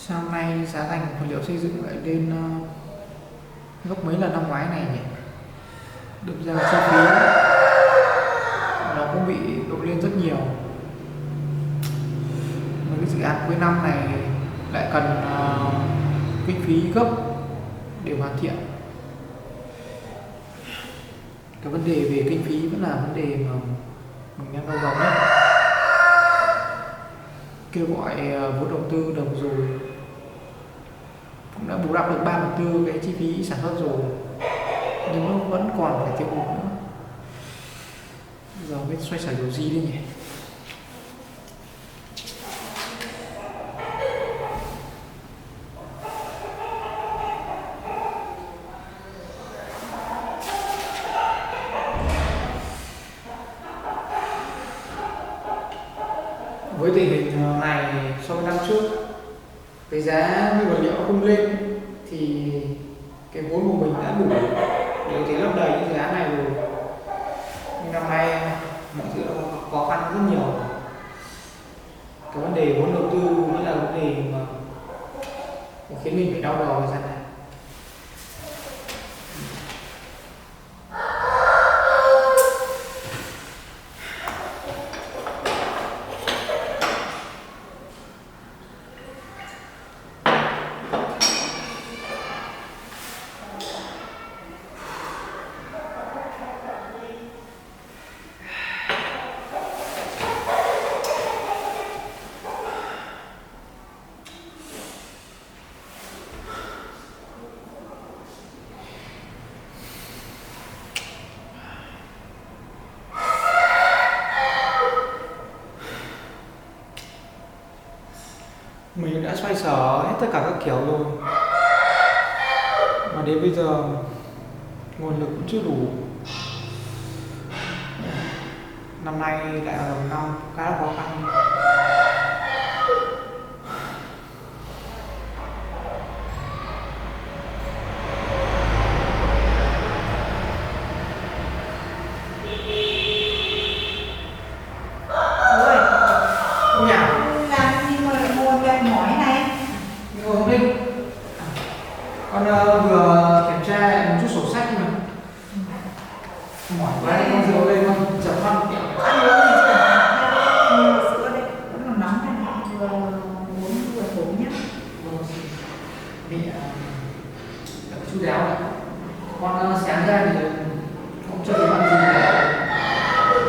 Sao hôm nay giá thành vật liệu xây dựng lại lên gấp mấy lần năm ngoái này nhỉ? Đâm ra chi phí nó cũng bị đội lên rất nhiều. Mấy cái dự án cuối năm này lại cần kinh phí gấp để hoàn thiện. Cái vấn đề về kinh phí vẫn là vấn đề mà mình đang đau đầu nhất. Kêu gọi vốn đầu tư đồng rồi, cũng đã bù đắp được 3/4 cái chi phí sản xuất rồi, nhưng nó vẫn còn phải thiếu hụt nữa. Giờ biết xoay sở điều gì đây nhỉ? Với tình hình này so với năm trước, cái giá nguyên vật liệu không lên thì cái vốn của mình đã đủ để thể lấp đầy những dự án này rồi. Nhưng năm nay mọi thứ nó khó khăn rất nhiều. Cái vấn đề vốn đầu tư vẫn là vấn đề mà khiến mình phải đau đầu thời gian này. Mình đã xoay sở hết tất cả các kiểu rồi, mà đến bây giờ nguồn lực cũng chưa đủ. Năm nay lại là một năm khá là khó khăn. Con vừa kiểm tra một chút sổ sách mà mỏi quá đi, con rượu lên con chậm ăn kiểu Ăn uống gì chứ? Sữa đấy vẫn còn nóng này, vừa uống vừa uống nhé. mẹ chú đéo này. Con sáng ra thì cũng chưa được ăn gì cả.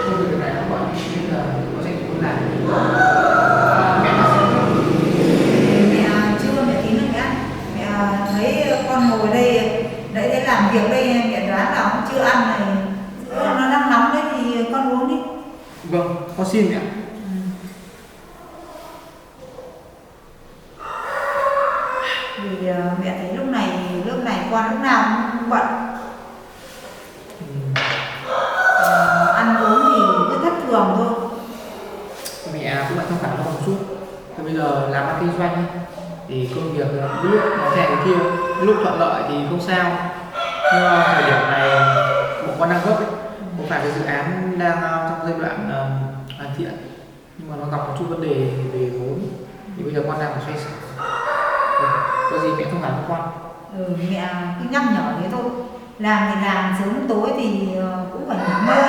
Công việc này nó bận nên là có dành muốn làm. Mẹ nó sẽ Mẹ chưa, mẹ tí nữa mẹ ăn. Mẹ thấy con ngồi đây để làm việc đây, mẹ đoán là cũng chưa ăn này, sữa nó đang nóng đấy thì con uống đi. Vâng, con xin mẹ. Vì mẹ thấy lúc này con lúc nào cũng bận. Ăn uống thì cứ thất thường thôi. Mẹ cũng phải thông cảm cho con một chút. Thì bây giờ làm ăn kinh doanh ấy, thì công việc lúc nó thế này kia, lúc thuận lợi thì không sao, nhưng mà thời điểm này bộ con đang gấp ấy, không phải cái dự án đang trong giai đoạn hoàn thiện, nhưng mà nó gặp một chút vấn đề về vốn, thì bây giờ con đang phải xoay sở. Có gì mẹ thông cảm cho con. Mẹ cứ nhắc nhở thế thôi. Làm thì làm, sớm tối thì cũng phải nghỉ ngơi,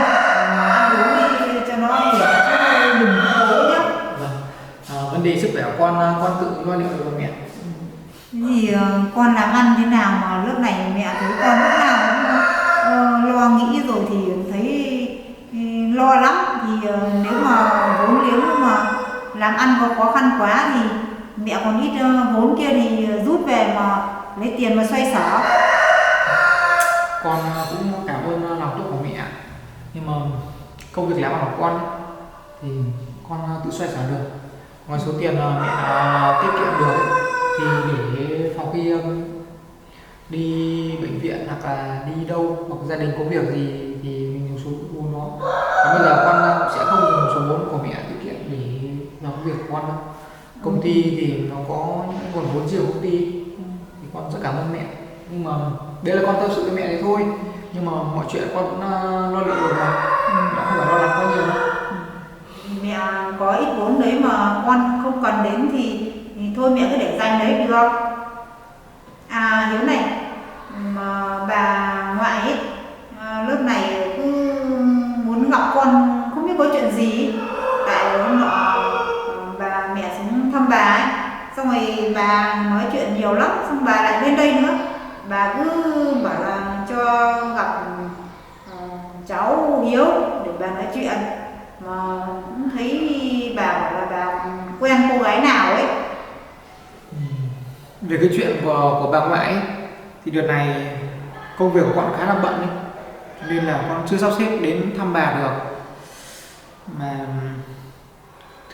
ăn uống đi cho nó hiểu chứ đừng cố nhá. Vâng. Vấn đề sức khỏe của con tự lo liệu được mẹ. Thì con làm ăn thế nào mà lúc này mẹ thấy con lúc nào cũng lo nghĩ rồi thì thấy lo lắm. Thì nếu mà vốn liếng mà làm ăn có khó khăn quá thì mẹ còn ít vốn kia thì rút về mà lấy tiền mà xoay sở. Con cũng cảm ơn lòng tốt của mẹ, nhưng mà công việc làm ăn của con ấy, thì con tự xoay sở được. Ngoài số tiền mẹ tiết kiệm được ấy, thì để phòng khi đi bệnh viện hoặc là đi đâu hoặc gia đình có việc gì thì mình dùng số vốn đó. Và bây giờ con sẽ không dùng số vốn của mẹ tiết kiệm để làm việc của con đâu. Công ty thì nó có những nguồn vốn riêng của công ty, thì con rất cảm ơn mẹ, nhưng mà đấy là con tâm sự với mẹ đấy thôi, nhưng mà mọi chuyện con vẫn lo liệu được mà, không phải lo lắng quá nhiều đâu. Mẹ có ít vốn đấy mà con không cần đến thì thôi mẹ cứ để dành đấy được. À Hiếu này, mà bà ngoại ấy, lớp này cứ muốn gặp con không biết có chuyện gì. Tại hôm nọ bà mẹ xuống thăm bà ấy, xong rồi bà nói chuyện nhiều lắm, xong bà lại lên đây nữa. Bà cứ bảo là cho gặp cháu Hiếu để bà nói chuyện, mà cũng thấy bà bảo là bà quen cô gái nào ấy. Về cái chuyện của bà ngoại ấy, thì đợt này công việc của con khá là bận ấy, nên là con chưa sắp xếp đến thăm bà được. Mà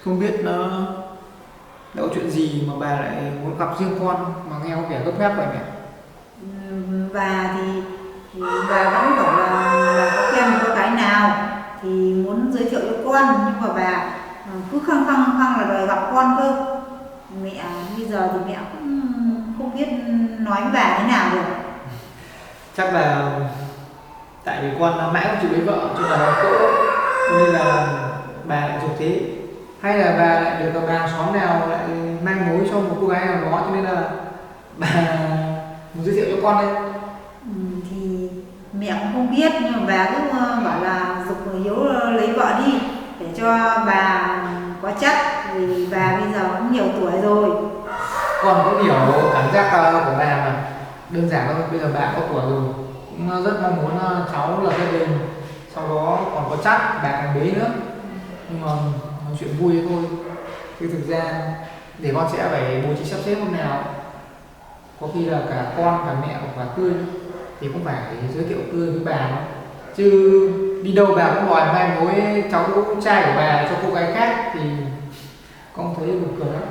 không biết nó đã có chuyện gì mà bà lại muốn gặp riêng con, mà nghe có vẻ gấp gáp vậy mẹ. Bà thì bà vẫn bảo là bà có quen một cô gái nào thì muốn giới thiệu cho con, nhưng mà bà cứ khăng là đòi gặp con cơ. Mẹ bây giờ thì mẹ cũng không biết nói với bà thế nào được. Chắc là tại vì con mãi không chịu lấy vợ cho bà cỗ, nên là bà lại dục thế. Hay là bà lại được bà hàng xóm nào lại mang mối cho một cô gái nào đó, cho nên là bà muốn giới thiệu cho con đây. Thì mẹ cũng không biết, nhưng mà bà cứ bảo là giục Hiếu lấy vợ đi để cho bà có chắc, vì bà bây giờ cũng nhiều tuổi rồi. Con cũng hiểu cảm giác của bà mà, đơn giản thôi. Bây giờ bà có tuổi rồi, cũng rất mong muốn cháu là gia đình, sau đó còn có chắc bà càng bế nữa. Nhưng mà nói chuyện vui thôi, chứ thực ra để con sẽ phải bố trí sắp xếp hôm nào, có khi là cả con cả mẹ hoặc là Tươi thì cũng phải giới thiệu Tươi với bà, chứ đi đâu bà cũng đòi mang mối cháu trai của bà cho cô gái khác thì con thấy buồn cười lắm.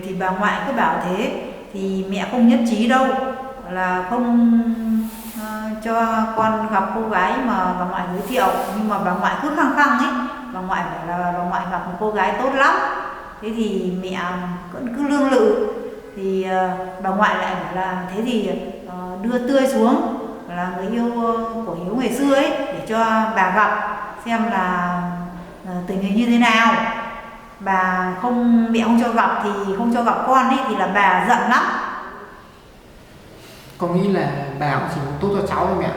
Thì bà ngoại cứ bảo thế thì mẹ không nhất trí đâu, là không cho con gặp cô gái mà bà ngoại giới thiệu. Nhưng mà bà ngoại cứ khăng ấy, bà ngoại bảo là bà ngoại gặp một cô gái tốt lắm. Thế thì mẹ vẫn cứ lương lự, thì bà ngoại lại bảo là thế thì đưa Tươi xuống, là người yêu của Hiếu ngày xưa ấy, để cho bà gặp xem là tình hình như thế nào. Bà mẹ không cho gặp thì không cho gặp con ấy, thì là bà giận lắm. Con nghĩ là bà cũng chỉ muốn tốt cho cháu thôi mẹ,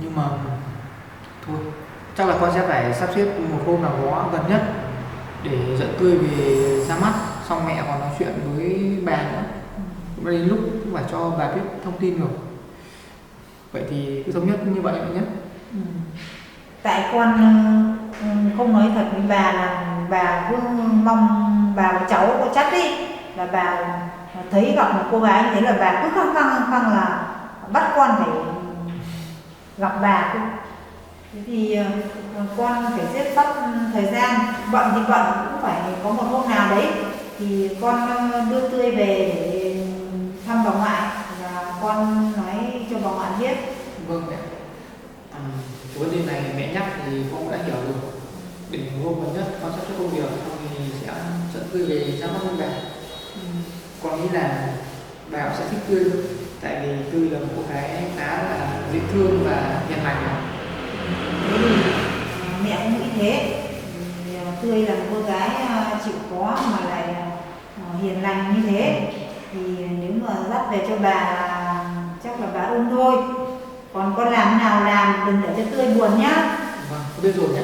nhưng mà thôi, chắc là con sẽ phải sắp xếp một hôm nào đó gần nhất để dẫn Tươi về ra mắt, xong mẹ còn nói chuyện với bà nữa. Cũng đến lúc cũng phải cho bà biết thông tin được. Vậy thì cứ thống nhất như vậy nhé. Tại con không nói thật với bà là bà cứ mong bà và cháu có chắc đi, là bà thấy gặp một cô gái như thế là bà cứ khăng là bắt con phải gặp bà. Thế thì con phải xếp sắp thời gian, bận thì bận, cũng phải có một hôm nào đấy thì con đưa Tươi về để thăm bà ngoại, và con nói cho bà ngoại biết. Vâng mẹ. Cái vấn đề này mẹ nhắc thì con cũng đã hiểu rồi. Để hôm gần nhất con sắp xếp công việc, xong thì sẽ dẫn Tươi về ra mắt bà. Con nghĩ là bà cũng sẽ thích Tươi thôi, tại vì Tươi là một cô gái khá là dễ thương và hiền lành. Thế thì mẹ cũng nghĩ thế. Tươi là một cô gái chịu khó mà lại hiền lành như thế, thì nếu mà dắt về cho bà chắc là bà ưng thôi. Còn con làm thế nào làm, đừng để cho Tươi buồn nhá. Vâng, con biết rồi nhé.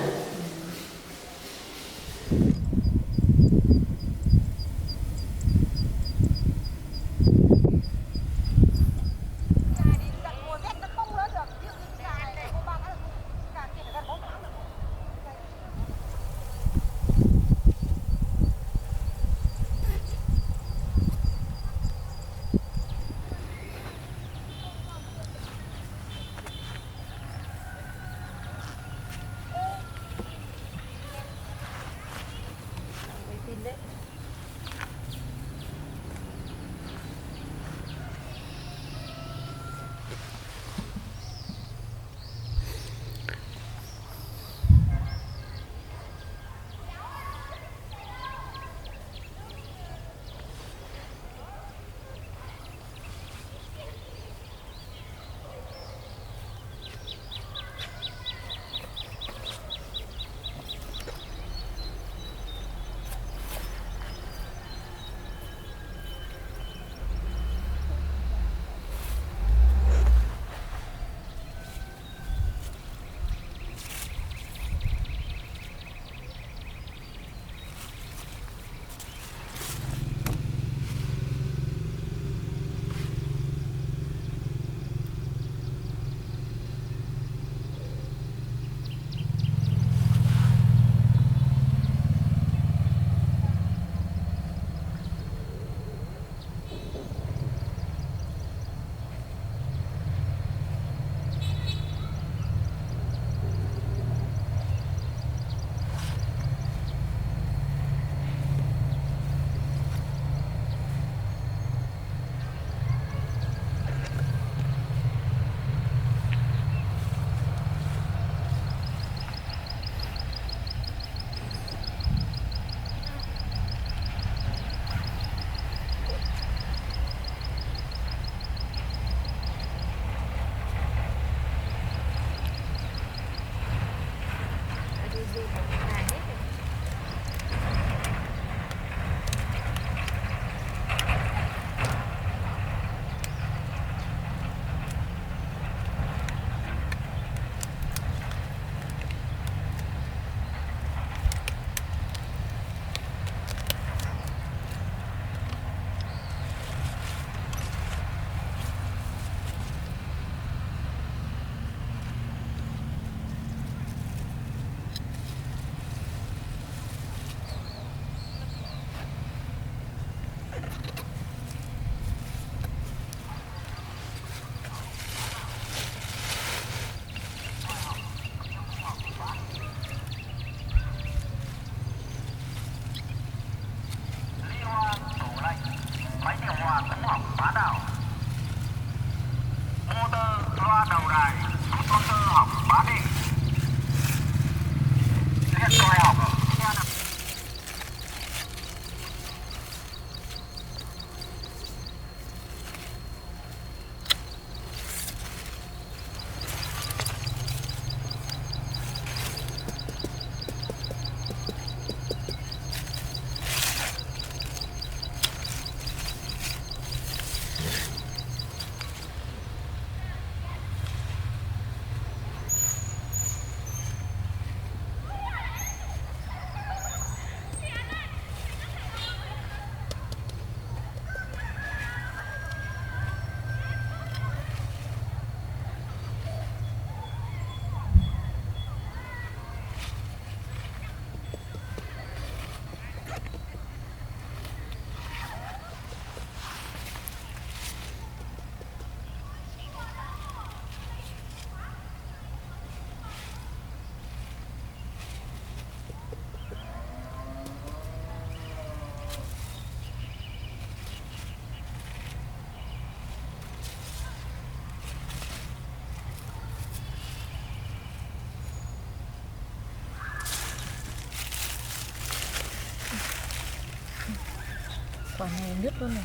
quả này nứt luôn này.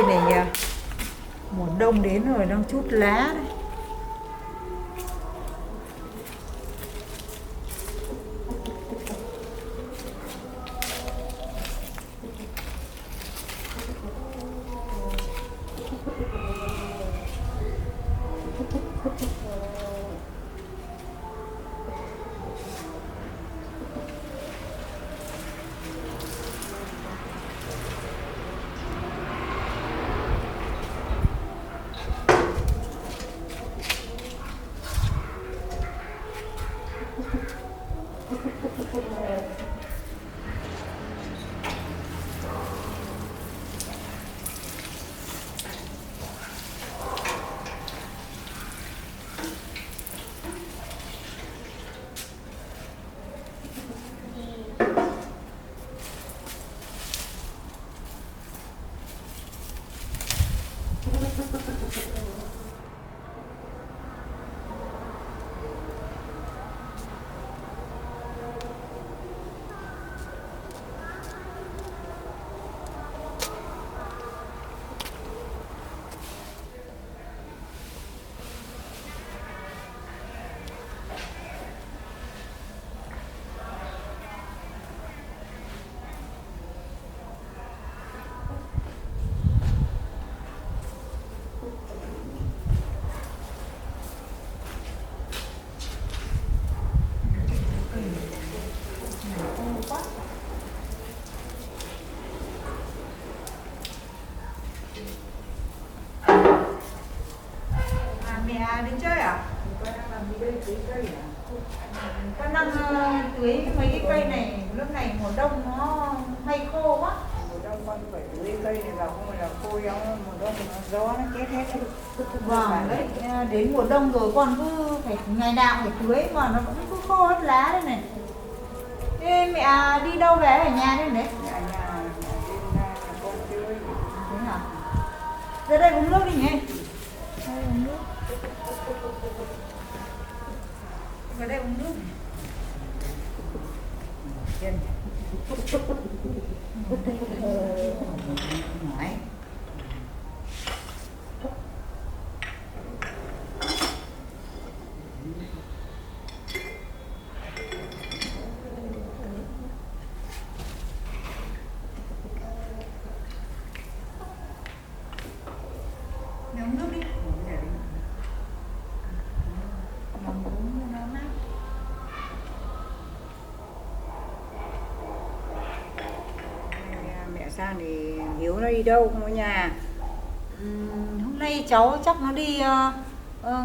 cây này mùa đông đến rồi đang chút lá đấy. Mẹ đến chơi à? Con đang tưới mấy cái cây này, lúc này mùa đông nó hay khô quá. Mùa đông con phải tưới cây này vào, không là khô nhau, mùa đông nó gió nó chết hết. Vâng, đấy, đến mùa đông rồi con cứ phải ngày nào phải tưới mà nó vẫn cứ khô hết lá đây này. Thế mẹ đi đâu về ở nhà đây đấy? Nhà con chơi. Thế hả? Ra đây uống nước đi nhỉ? Đây uống nước. Vào đây uống nước. Chân. Nói. Để uống nước đi. Làm uống nó mát. Mẹ sang thì Hiếu nó đi đâu, không ở nhà. Hôm nay cháu chắc nó đi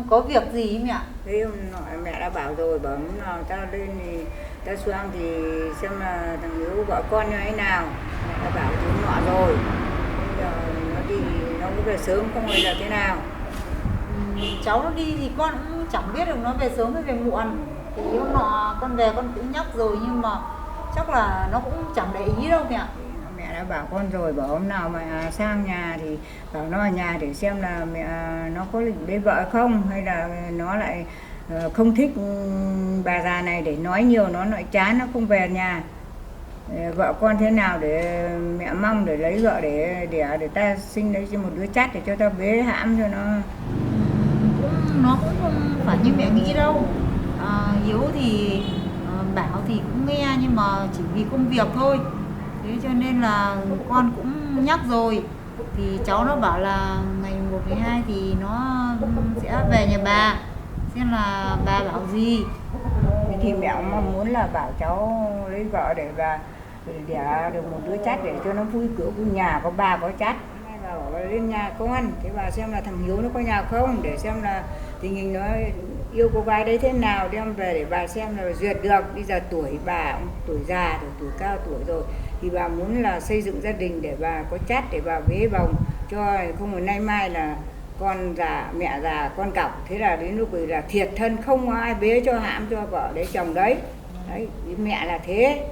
có việc gì ấy mẹ? Thế hôm nọ mẹ đã bảo rồi, bảo hôm nào ta lên thì ta xuống thì xem là thằng Hiếu vợ con như thế nào. Mẹ đã bảo chú nọ rồi. Bây giờ nó đi, nó có về sớm không hay là thế nào. Cháu nó đi thì con cũng chẳng biết được nó về sớm hay về muộn. Thì hôm nọ con về con cũng nhắc rồi nhưng mà chắc là nó cũng chẳng để ý đâu mẹ. Mẹ đã bảo con rồi, bảo hôm nào mà sang nhà thì bảo nó ở nhà để xem là mẹ nó có định lấy vợ không, hay là nó lại không thích bà già này để nói nhiều nó lại chán, nó không về nhà. Vợ con thế nào để mẹ mong để lấy vợ để ta sinh lấy cho một đứa chắt để cho ta bế hãm cho nó. Nó cũng không phải như mẹ nghĩ đâu. Hiếu thì bảo thì cũng nghe nhưng mà chỉ vì công việc thôi. Thế cho nên là con cũng nhắc rồi. Thì cháu nó bảo là ngày 1/12 thì nó sẽ về nhà bà, xem là bà bảo gì. Thì mẹ cũng mong muốn là bảo cháu lấy vợ để bà đẻ được một đứa chắt để cho nó vui cửa vui nhà, có bà có chắt. Hay bà bảo lên nhà con, thế bà xem là thằng Hiếu nó có nhà không, để xem là tình hình nó yêu cô gái đấy thế nào, đem về để bà xem là duyệt được. Bây giờ tuổi bà cũng tuổi già rồi, tuổi cao tuổi rồi, thì bà muốn là xây dựng gia đình để bà có chắt để bà bế bồng cho, không phải nay mai là con già mẹ già con cọc, thế là đến lúc là thiệt thân không có ai bế cho hãm cho vợ đấy chồng đấy. Đấy, mẹ là thế.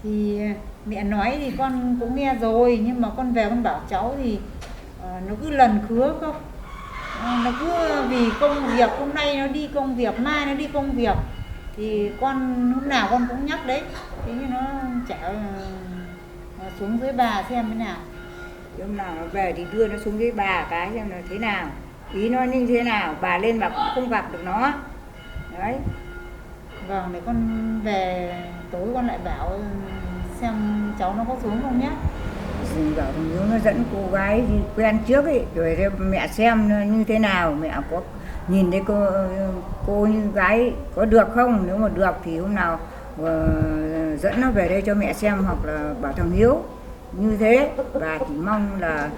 Thì mẹ nói thì con cũng nghe rồi, nhưng mà con về con bảo cháu thì nó cứ lần khứa không. Nó cứ vì công việc, hôm nay nó đi công việc, mai nó đi công việc. Thì con hôm nào con cũng nhắc đấy. Thế nhưng nó chả xuống dưới bà xem thế nào. Hôm nào nó về thì đưa nó xuống với bà cái xem là thế nào, ý nó như thế nào, bà lên bà cũng không gặp được nó. Đấy. Vâng, để con về tối con lại bảo xem cháu nó có xuống không nhé. Dì bảo thằng Hiếu nó dẫn cô gái đi quen trước ấy, rồi mẹ xem nó như thế nào, mẹ có nhìn thấy cô như gái có được không, nếu mà được thì hôm nào dẫn nó về đây cho mẹ xem, hoặc là bảo thằng Hiếu như thế. Bà chỉ mong là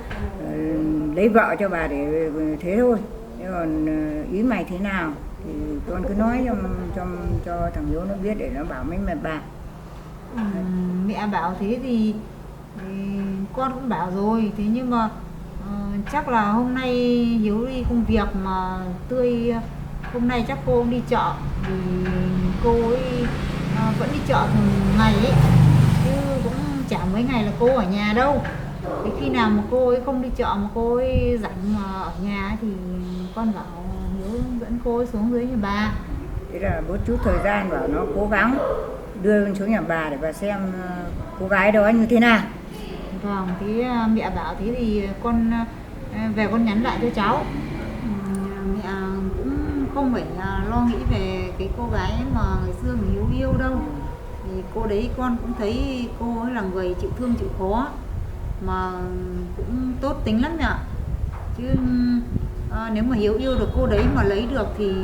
lấy vợ cho bà để thế thôi, chứ còn ý mày thế nào thì con cứ nói cho thằng Hiếu nó biết để nó bảo mấy mẹ bà. Mẹ bảo thế thì con cũng bảo rồi, thế nhưng mà chắc là hôm nay Hiếu đi công việc mà Tươi hôm nay chắc cô cũng đi chợ, vì cô ấy vẫn đi chợ thường ngày ấy, chứ cũng chả mấy ngày là cô ở nhà đâu. Thế khi nào mà cô ấy không đi chợ mà cô ấy rảnh mà ở nhà ấy, thì con bảo Hiếu dẫn cô ấy xuống dưới nhà bà. Thế là bớt chút thời gian bảo nó cố gắng đưa xuống nhà bà để bà xem cô gái đó như thế nào. Vâng, thế mẹ bảo thế thì con về con nhắn lại cho cháu. Mẹ cũng không phải lo nghĩ về cái cô gái mà ngày xưa mình Hiếu yêu đâu. Thì cô đấy con cũng thấy cô ấy là người chịu thương chịu khó, mà cũng tốt tính lắm mẹ ạ. Chứ nếu mà Hiếu yêu được cô đấy mà lấy được thì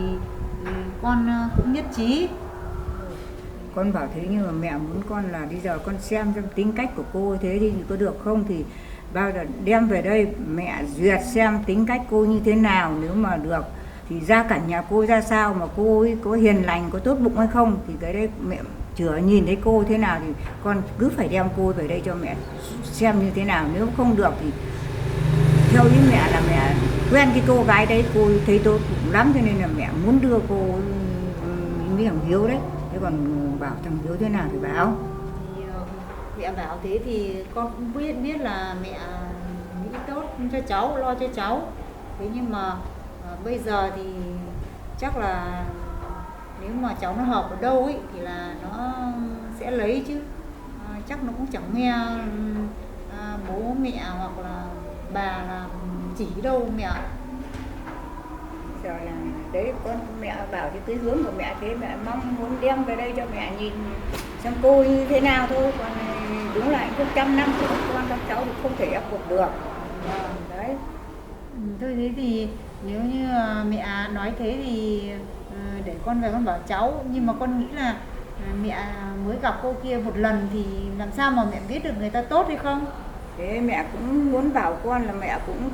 con cũng nhất trí. Con bảo thế nhưng mà mẹ muốn con là bây giờ con xem tính cách của cô thế thì có được không, thì bao giờ đem về đây mẹ duyệt xem tính cách cô như thế nào, nếu mà được thì gia cảnh nhà cô ra sao, mà cô ấy có hiền lành có tốt bụng hay không, thì cái đấy mẹ chưa nhìn thấy cô thế nào thì con cứ phải đem cô về đây cho mẹ xem như thế nào. Nếu không được thì theo ý mẹ là mẹ quen cái cô gái đấy, cô thấy tốt bụng lắm, cho nên là mẹ muốn đưa cô với thằng Hiếu đấy. Thế còn bảo thằng Hiếu thế nào thì bảo. Thì mẹ bảo thế thì con cũng biết là mẹ nghĩ tốt cho cháu, lo cho cháu. Thế nhưng mà bây giờ thì chắc là nếu mà cháu nó hợp ở đâu ấy thì là nó sẽ lấy chứ. Chắc nó cũng chẳng nghe bố mẹ hoặc là bà là chỉ đâu mẹ. Giờ là đấy con mẹ bảo cái tới hướng của mẹ thế, mẹ mong muốn đem về đây cho mẹ nhìn xem cô như thế nào thôi, còn đúng là cũng 100 năm của con các cháu thì không thể ép buộc được. Đấy. Thôi thế thì nếu như mẹ nói thế thì để con về con bảo cháu, nhưng mà con nghĩ là mẹ mới gặp cô kia một lần thì làm sao mà mẹ biết được người ta tốt hay không. Thế mẹ cũng muốn bảo con là mẹ cũng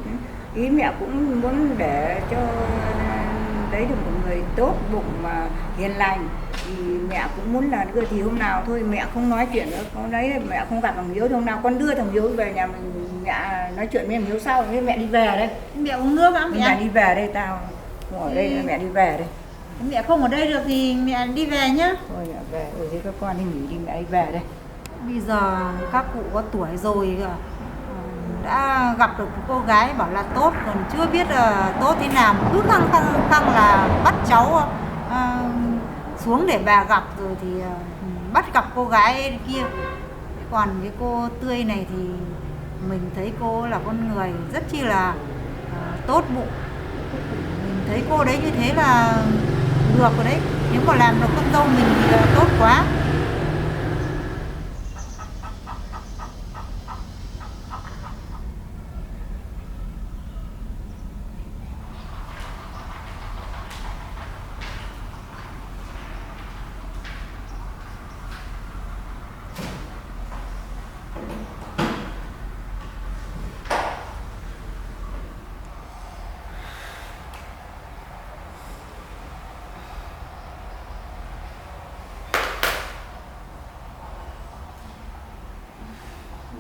ý mẹ cũng muốn để cho lấy được một người tốt bụng mà hiền lành, thì mẹ cũng muốn là đưa. Thì hôm nào thôi mẹ không nói chuyện nữa, con đấy mẹ không gặp thằng Hiếu thì hôm nào con đưa thằng Hiếu về nhà mình, mẹ nói chuyện với thằng Hiếu sau. Thế mẹ đi về đây, Mẹ uống nước á mẹ đi về đây, tao ngồi đây, mẹ đi về đây. Mẹ không ở đây được thì mẹ đi về nhá. Thôi mẹ về, thế các con đi nghỉ đi, mẹ đi về đây. Bây giờ các cụ có tuổi rồi đã gặp được cô gái bảo là tốt, còn chưa biết là tốt thế nào, cứ khăng là bắt cháu xuống để bà gặp, rồi thì bắt gặp cô gái kia. Còn cái cô Tươi này thì mình thấy cô là con người rất chi là tốt bụng. Mình thấy cô đấy như thế là được rồi đấy, nếu mà làm được con dâu mình thì là tốt quá.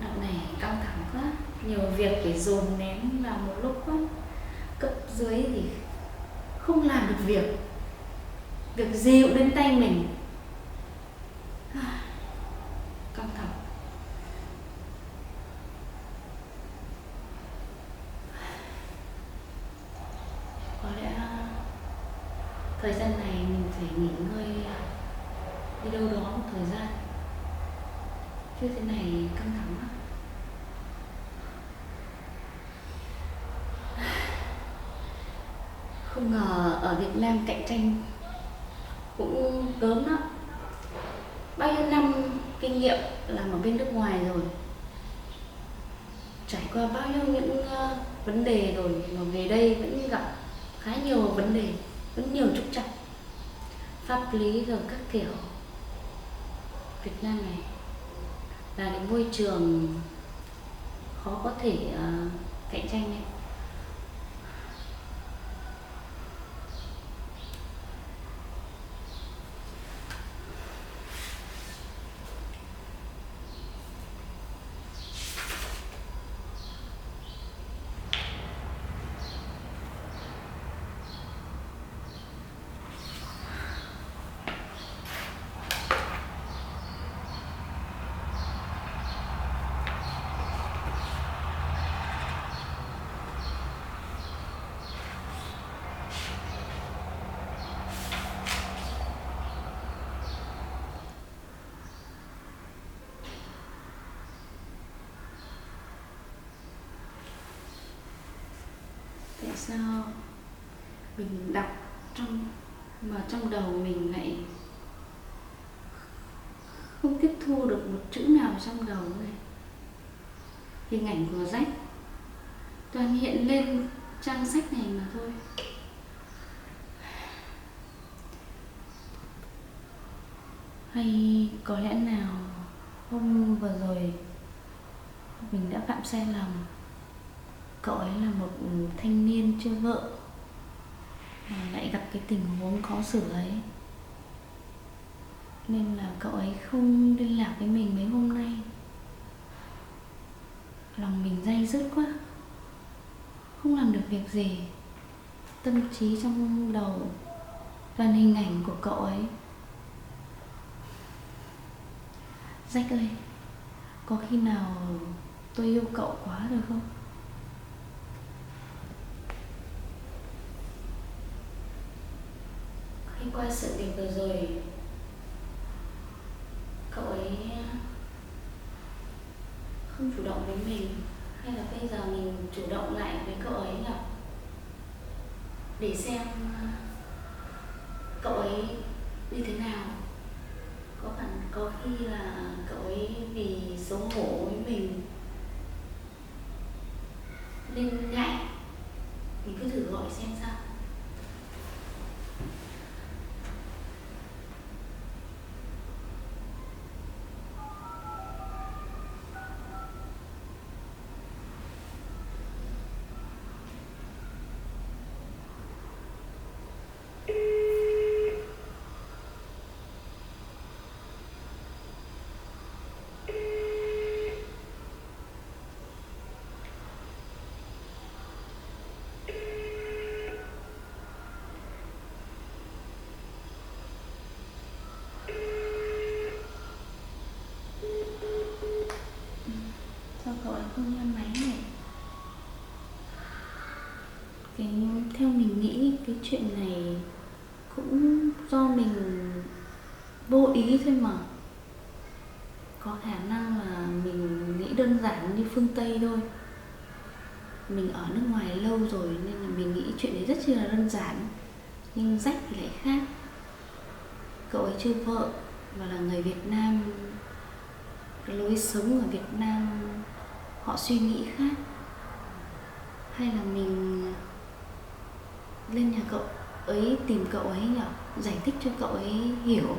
Đợt này căng thẳng quá, nhiều việc phải dồn nén vào một lúc quá. Cấp dưới thì không làm được việc gì cũng đến tay mình. Căng thẳng. Có lẽ thời gian này mình phải nghỉ ngơi, đi đâu đó một thời gian, chứ thế này căng thẳng quá. Không ngờ ở Việt Nam cạnh tranh cũng gớm đó. Bao nhiêu năm kinh nghiệm làm ở bên nước ngoài rồi, trải qua bao nhiêu những vấn đề rồi mà về đây vẫn gặp khá nhiều vấn đề, vẫn nhiều trục trặc pháp lý rồi các kiểu. Việt Nam này là cái môi trường khó có thể cạnh tranh ấy. Tại sao mình đọc trong đầu mình lại không tiếp thu được một chữ nào trong đầu này? Hình ảnh của rách toàn hiện lên trang sách này mà thôi. Hay có lẽ nào hôm vừa rồi mình đã phạm sai lầm? Cậu ấy là một thanh niên chưa vợ mà lại gặp cái tình huống khó xử ấy, nên là cậu ấy không liên lạc với mình mấy hôm nay. Lòng mình day dứt quá, không làm được việc gì. Tâm trí trong đầu toàn hình ảnh của cậu ấy. Jack ơi, có khi nào tôi yêu cậu quá rồi không? Khi qua sự việc vừa rồi, cậu ấy không chủ động với mình, hay là bây giờ mình chủ động lại với cậu ấy nhỉ? Để xem cậu ấy như thế nào. Có khi là cậu ấy vì xấu hổ với mình nên ngại. Mình cứ thử gọi xem sao. Sao cậu ấy không nghe máy này? Theo mình nghĩ cái chuyện này cũng do mình vô ý thôi mà. Có khả năng là mình nghĩ đơn giản như phương Tây thôi. Mình ở nước ngoài lâu rồi nên là mình nghĩ chuyện đấy rất chi là đơn giản. Nhưng Jack thì lại khác. Cậu ấy chưa vợ và là người Việt Nam. Cái lối sống ở Việt Nam họ suy nghĩ khác. Hay là mình lên nhà cậu ấy tìm cậu ấy nhỉ? Giải thích cho cậu ấy hiểu.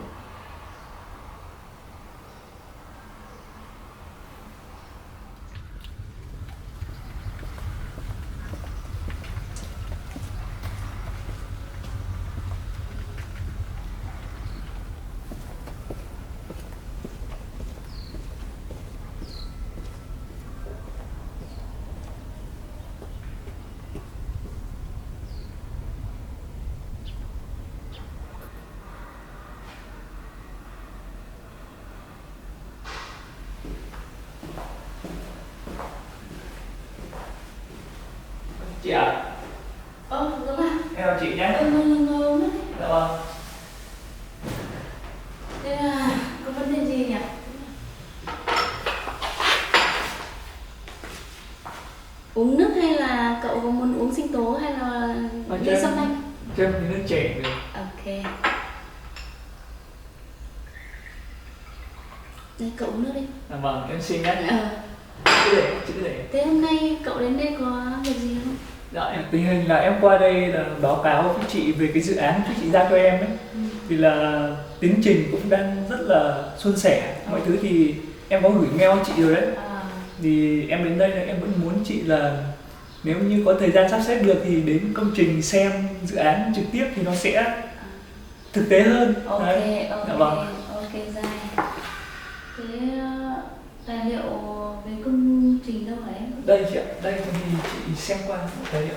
Chị ạ? Đúng à? Em chào chị nhé. Ngồi đấy. Dạ vâng. Thế là có vấn đề gì nhỉ? Uống nước hay là cậu có muốn uống sinh tố hay hay là Cho ly em- sâm anh? Cho em tí nước chè được. Ok. Đây cậu uống nước đi. Vâng, em xin nhé. Ờ. Chữ để. Thế hôm nay cậu đến đây có việc gì không? Dạ, tình hình là em qua đây là báo cáo với chị về cái dự án của chị giao cho em ấy. Thì là tiến trình cũng đang rất là suôn sẻ. Mọi thứ thì em có gửi mail cho chị rồi đấy. À, Thì em đến đây là em vẫn muốn chị là nếu như có thời gian sắp xếp được thì đến công trình xem dự án trực tiếp thì nó sẽ thực tế hơn. ok, Đấy. ok, Dạ vâng. ok Giai. Thế tài liệu về công trình đâu hả em? Đây chị ạ, đây thì chị xem qua tài liệu.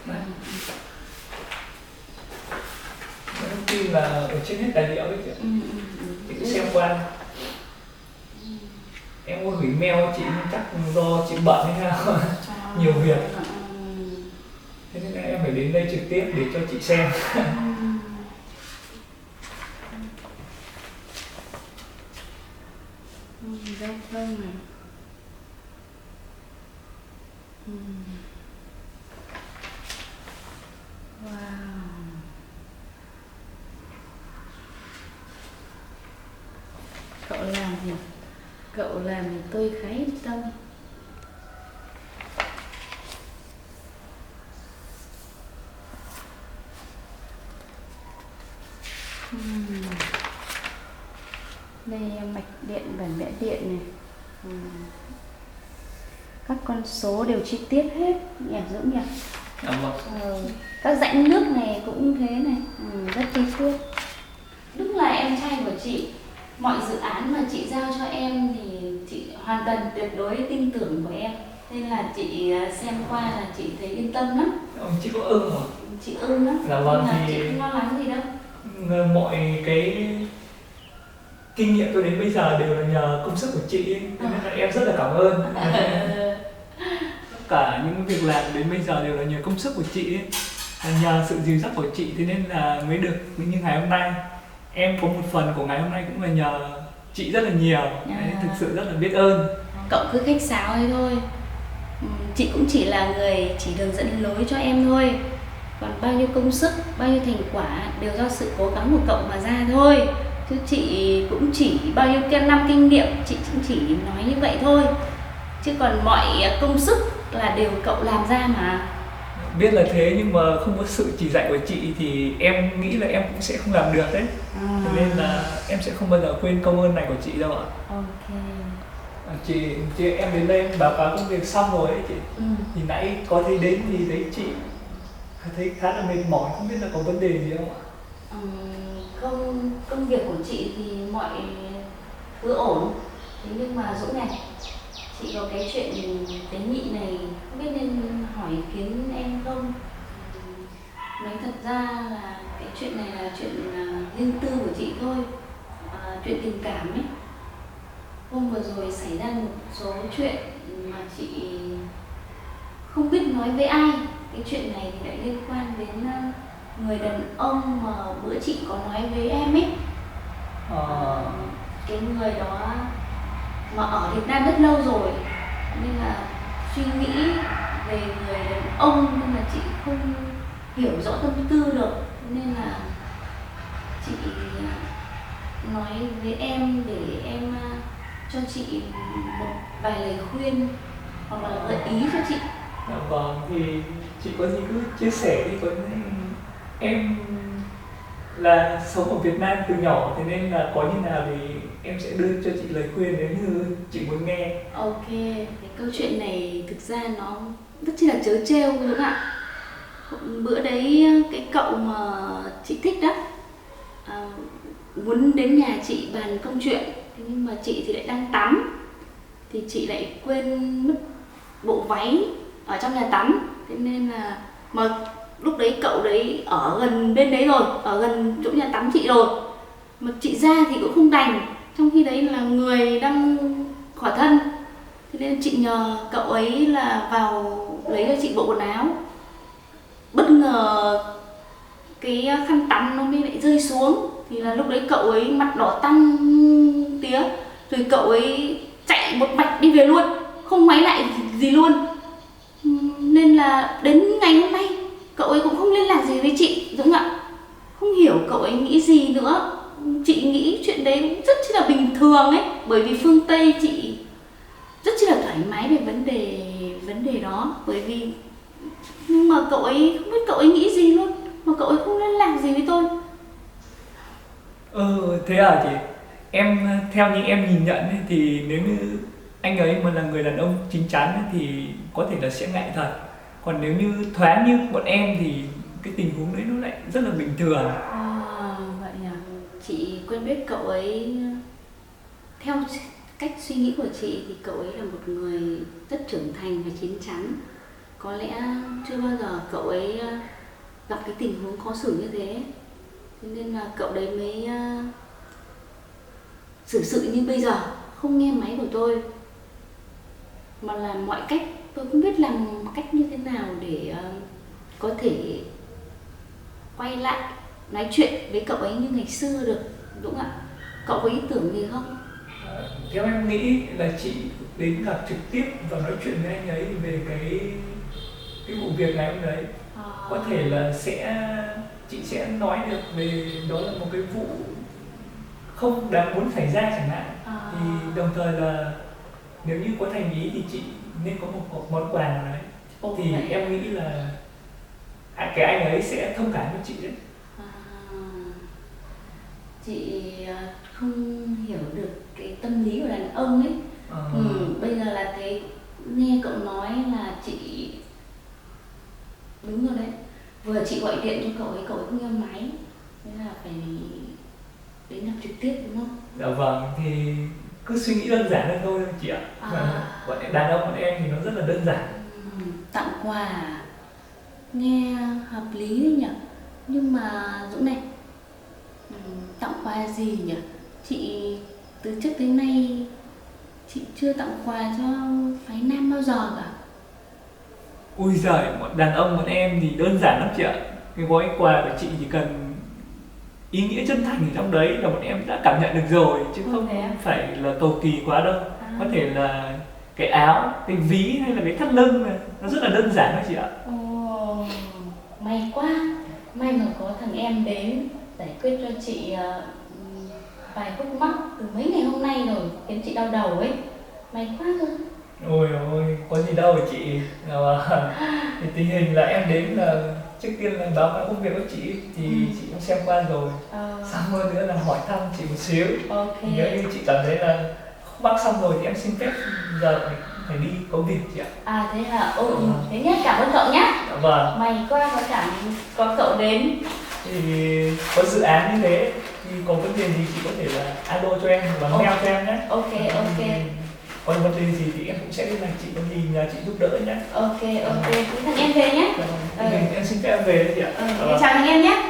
Đây. Thông tin là ở trên hết tài liệu đấy chị ạ. Chị cứ xem qua. Em có gửi mail cho chị nhưng chắc do chị bận hay sao. Nhiều việc. Thế nên là em phải đến đây trực tiếp để cho chị xem. Giao thông này. Wow. Cậu làm gì? Cậu làm thì tôi khá yên tâm. Đây mạch điện, bản vẽ điện này. Các con số đều chi tiết hết, nhỉ Dũng nhỉ? Vâng. Các rãnh nước này cũng thế này, rất chi tiết. Đúng là em trai của chị. Mọi dự án mà chị giao cho em thì chị hoàn toàn tuyệt đối tin tưởng của em. Nên là chị xem qua là chị thấy yên tâm lắm. Chị có ưng hả? Chị ưng lắm. Dạ vâng, Nên là thì- chị không lo lắng gì đâu. Mọi cái kinh nghiệm cho đến bây giờ đều là nhờ công sức của chị ấy. Thế nên là em rất là cảm ơn. Tất cả những việc làm đến bây giờ đều là nhờ công sức của chị ấy. Là nhờ sự dìu dắt của chị thế nên là mới được như ngày hôm nay. Em có một phần của ngày hôm nay cũng là nhờ chị rất là nhiều. Đấy, thực sự rất là biết ơn. Cậu cứ khách sáo ấy thôi. Chị cũng chỉ là người chỉ đường dẫn lối cho em thôi. Còn bao nhiêu công sức, bao nhiêu thành quả đều do sự cố gắng của cậu mà ra thôi. Chứ chị cũng chỉ bao nhiêu năm kinh nghiệm, chị cũng chỉ nói như vậy thôi. Chứ còn mọi công sức là đều cậu làm ra mà. Biết là thế nhưng mà không có sự chỉ dạy của chị thì em nghĩ là em cũng sẽ không làm được đấy. Thế nên là em sẽ không bao giờ quên công ơn này của chị đâu ạ. Ok. Chị em đến đây em báo cáo công việc xong rồi ấy chị. Thì nãy có thấy đến thì thấy chị thấy khá là mệt mỏi, không biết là có vấn đề gì không ạ? Công việc của chị thì mọi thứ ổn. Thế nhưng mà Dũng này, chị có cái chuyện tế nhị này không biết nên hỏi ý kiến em không? Nói thật ra là cái chuyện này là chuyện riêng tư của chị thôi, chuyện tình cảm ấy. Hôm vừa rồi xảy ra một số chuyện mà chị không biết nói với ai. Cái chuyện này thì lại liên quan đến người đàn ông mà bữa chị có nói với em ấy. Cái người đó mà ở Việt Nam rất lâu rồi nên là suy nghĩ về người đàn ông nhưng mà chị không hiểu rõ tâm tư được, nên là chị nói với em để em cho chị một vài lời khuyên hoặc là gợi ý cho chị. Dạ vâng, thì chị có gì cứ chia sẻ đi. Em là sống ở Việt Nam từ nhỏ thế nên là có như nào thì em sẽ đưa cho chị lời khuyên nếu như chị muốn nghe. Ok, cái câu chuyện này thực ra nó rất chi là trớ trêu đúng không ạ? Bữa đấy cái cậu mà chị thích đó muốn đến nhà chị bàn công chuyện, thế nhưng mà chị thì lại đang tắm, thì chị lại quên mất bộ váy ở trong nhà tắm, thế nên là mà lúc đấy cậu đấy ở gần bên đấy rồi, ở gần chỗ nhà tắm chị rồi, mà chị ra thì cũng không đành, trong khi đấy là người đang khỏa thân, thế nên chị nhờ cậu ấy là vào lấy cho chị bộ quần áo. Bất ngờ cái khăn tắm nó mới lại rơi xuống, thì là lúc đấy cậu ấy mặt đỏ tăm tía, rồi cậu ấy chạy một mạch đi về luôn, không ngoái lại gì luôn. là đến ngày hôm nay cậu ấy cũng không liên lạc gì với chị Dũng ạ. Không hiểu cậu ấy nghĩ gì nữa. Chị nghĩ chuyện đấy cũng rất chi là bình thường ấy, bởi vì phương Tây chị rất chi là thoải mái về vấn đề đó, bởi vì nhưng mà cậu ấy không biết cậu ấy nghĩ gì luôn, mà cậu ấy không liên lạc gì với tôi. Thế à chị? Em theo như em nhìn nhận ấy, thì nếu như anh ấy mà là người đàn ông chín chắn ấy, thì có thể là sẽ ngại thật. Còn nếu như thoáng như bọn em thì cái tình huống đấy nó lại rất là bình thường. Vậy à? Chị quen biết cậu ấy, theo cách suy nghĩ của chị thì cậu ấy là một người rất trưởng thành và chín chắn. Có lẽ chưa bao giờ cậu ấy gặp cái tình huống khó xử như thế, cho nên là cậu đấy mới xử sự như bây giờ, không nghe máy của tôi mà làm mọi cách. Tôi không biết làm cách như thế nào để có thể quay lại nói chuyện với cậu ấy như ngày xưa được, đúng ạ? Cậu có ý tưởng gì không? Theo em nghĩ là chị đến gặp trực tiếp và nói chuyện với anh ấy về cái vụ việc ngày hôm đấy. Có thể là chị sẽ nói được về đó là một cái vụ không đáng muốn xảy ra chẳng hạn. Thì đồng thời là nếu như có thành ý thì chị nên có một món quà nào đấy. Thì vậy em nghĩ là cái anh ấy sẽ thông cảm với chị đấy. Chị không hiểu được cái tâm lý của đàn ông ấy. Bây giờ là thấy nghe cậu nói là chị đúng rồi đấy. Vừa chị gọi điện cho cậu ấy không nghe máy, nên là phải đến gặp trực tiếp, đúng không? Dạ vâng, thì cứ suy nghĩ đơn giản hơn thôi chị ạ. Bọn đàn ông bọn em thì nó rất là đơn giản. Tặng quà nghe hợp lý đấy nhỉ. Nhưng mà Dũng này, tặng quà gì nhỉ? Chị từ trước tới nay chị chưa tặng quà cho phái nam bao giờ cả. Ui giời, bọn đàn ông bọn em thì đơn giản lắm chị ạ. Cái gói quà của chị chỉ cần ý nghĩa chân thành ở trong đấy là bọn em đã cảm nhận được rồi, chứ không phải là cầu kỳ quá đâu. Có thể là cái áo, cái ví hay là cái thắt lưng này, nó rất là đơn giản thôi chị ạ. May quá, may mà có thằng em đến giải quyết cho chị vài khúc mắc từ mấy ngày hôm nay rồi, khiến chị đau đầu ấy. May quá cơ. Ôi ôi, có gì đâu chị. Thì tình hình là em đến là trước tiên là báo cáo công việc của chị thì chị cũng xem qua rồi. Xong rồi nữa là hỏi thăm chị một xíu. Nếu như chị cảm thấy là không mắc xong rồi thì em xin phép giờ phải đi có việc chị ạ. Thế hả? Thế nhé, cảm ơn cậu nhé. Vâng. May quá có cậu đến. Thì có dự án như thế thì có vấn đề gì chị có thể là alo cho em và mail cho em nhé. Ok. Còn vấn đề gì thì em cũng sẽ liên lạc chị, có gì nhờ chị giúp đỡ nhé. Ok. Thằng em về nhé. Em xin phép em về đấy chị ạ. Chào thằng em nhé.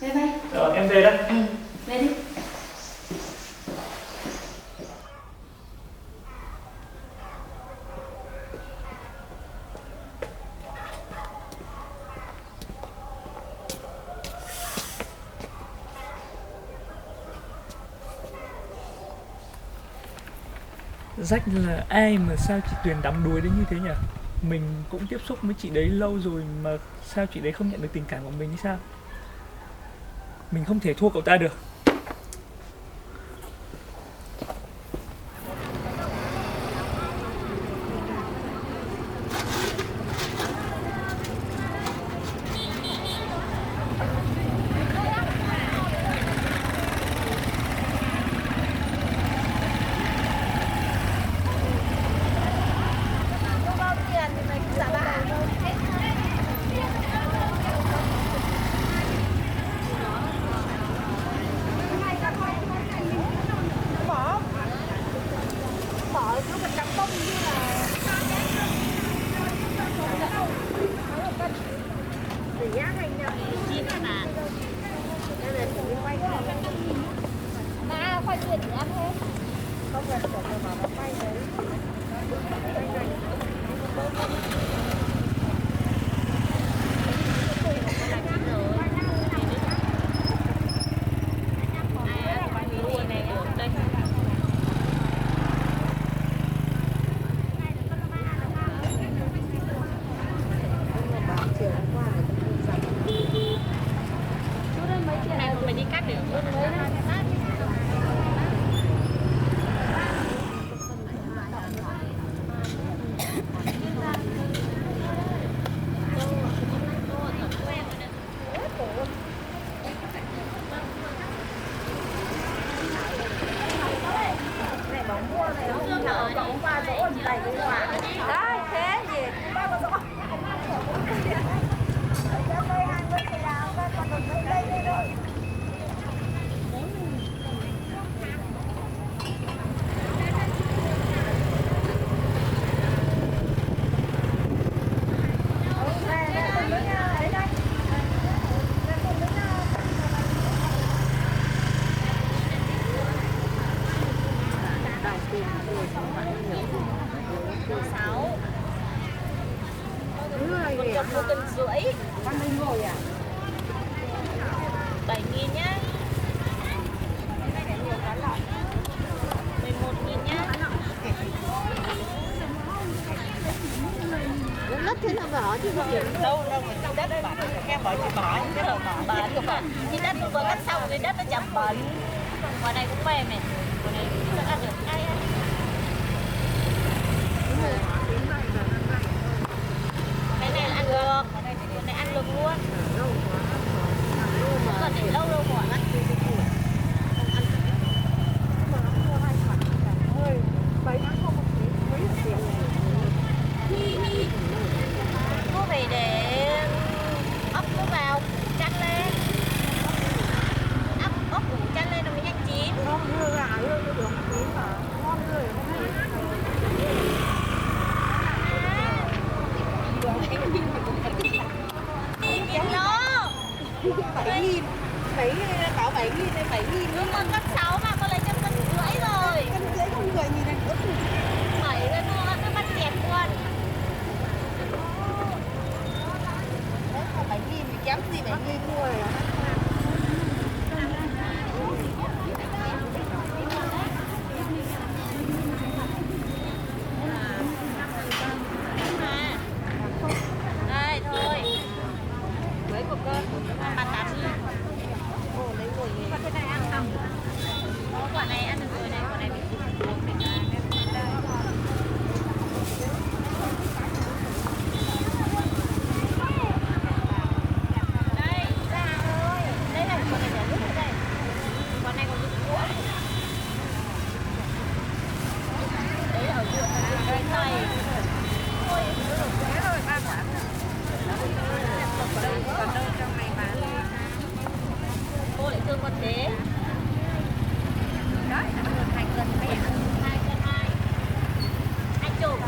Bye bye. Rồi em về đây. Về đi. Rách là ai mà sao chị Tuyền đắm đuối đến như thế nhỉ? Mình cũng tiếp xúc với chị đấy lâu rồi mà sao chị đấy không nhận được tình cảm của mình hay sao? Mình không thể thua cậu ta được. 1,5 cân. Con đi ngồi à? 7.000 nhá. 11.000 nhá. Lất thế là bỏ chứ không. Đâu đâu mà đất bảo em bảo chị bỏ chứ đâu bỏ. Bẩn. Thì đất vừa cắt xong thì đất nó chẳng bẩn. Ngoài này cũng mềm này. Ngoài này cũng ăn được. Ai ăn. Cái này là ăn được. Cái này ăn được luôn. Không cần để lâu đâu bỏ lắm. Mua về để ấp nó vào, chăn lên. Ấp củ chăn lên nó mới nhanh chín. Chín nó. 7.000. Bảo 7.000 hay 7.000 Nhưng con cân 6 mà con lấy cho cân rưỡi rồi. cân rưỡi không 10.000 ăn ướp. 7 rồi mua cái bắt kẹt luôn. Đấy mà 7.000 thì kém gì 7.000 mua rồi. Đây thôi. Với một cân 38.000. Ồ lấy rồi. Con cái này ăn không? Quả này ăn được rồi này, quả này bị đây, ra thôi. Đây là quả này để nước ở đây. Quả này còn nước cuỗng. Đấy ở ruộng cái này. Thôi, Thế rồi 3 quả. Còn đâu trong này bán. cô lại thương con thế. Đấy, ăn được 2 cân mẹ. 2 cân 2. Anh chụp.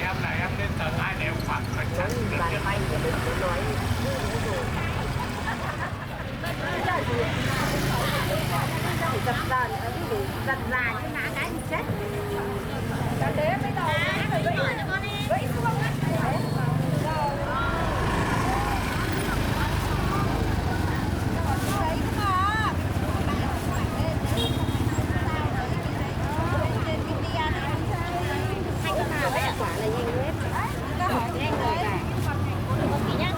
Em này em lên tầng 2 để em phạt phải chắn được Bàn tiền. tay của mình cũng nói giật ra thì đủ giật ra chứ ngã cái thì chết. Đã đế mới đầu. Cho con đi. Vậy xuống á. Quả là nhanh hết. Nhanh rồi cả. Con tí nhá.